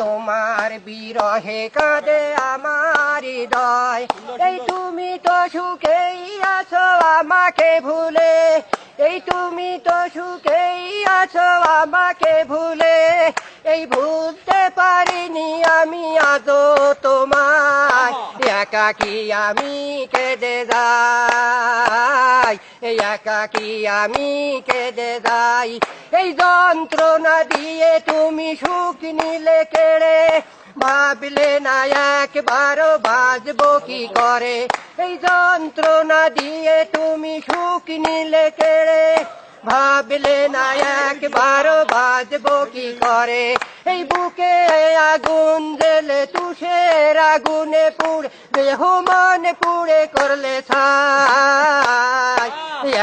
তোমার বিরহে কাঁদে আমার হৃদয়। এই তুমি তো সুখেই আছো আমাকে ভুলে, এই তুমি তো সুখেই আছো আমাকে ভুলে। এই ভুলতে পারিনি আমি আজও তোমায়, একাকী আমি কেঁদে যাই, এই একাকী আমি কেঁদে যাই। এই যন্ত্রণা দিয়ে তুমি সুখ নিলে কেড়ে, ভাবলে না একবারও বাঁচবো কি করে। এই যন্ত্রণা দিয়ে তুমি সুখ নিলে কেড়ে, ভাবলে না একবারও বাঁচবো কি করে। এই বুকে আগুন জ্বেলে তুষের আগুনে পুড়ে, দেহ মন পুড়ে করলে ছাই,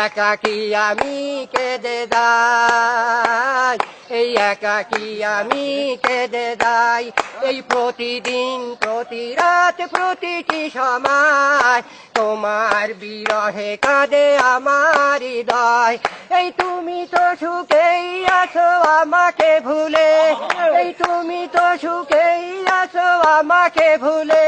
একাকী আমি কেঁদে যাই, এই একাকী আমি কেঁদে যাই। এই প্রতিদিন প্রতি রাত প্রতিটি সময় তোমার বিরহে কাঁদে আমার হৃদয়। এই তুমি তো সুখেই আছো আমাকে ভুলে, এই তুমি তো সুখেই আছো আমাকে ভুলে।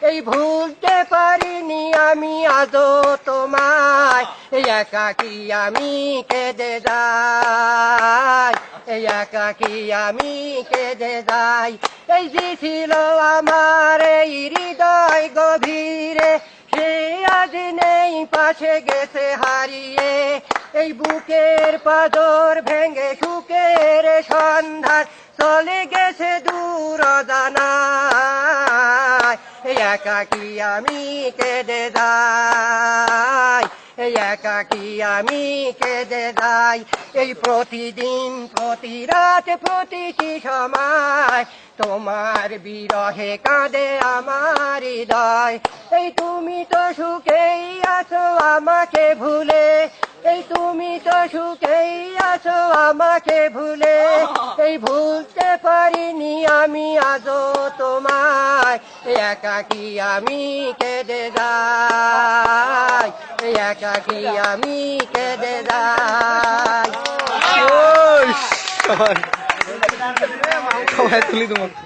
এই ভুলতে পারিনি আমি আজও তোমায়, এই একাকী আমি কেঁদে যাই, এই একাকী আমি কেঁদে যাই। এই যে ছিল আমার এই হৃদয় গভীরে, সে আজ নেই পাশে গেছে হারিয়ে। এই বুকের পাথর ভেঙে সুখের সন্ধান চলে গেছে দূর অজানায়, এই একাকী আমি কেঁদে যাই, এই একাকী আমি কেঁদে যাই। এই প্রতিদিন প্রতি রাত প্রতিটি সময় তোমার বিরহে কাঁদে আমার হৃদয়। এই তুমি তো সুখেই আছো আমাকে ভুলে, এই তুমি তো সুখেই আছো আমাকে ভুলে। এই ভুলতে পারিনি আমি আজও তোমায়, একাকী আমি কেঁদে যাই, একাকী আমি কেঁদে যাই। সবাই তুলি তোমাকে।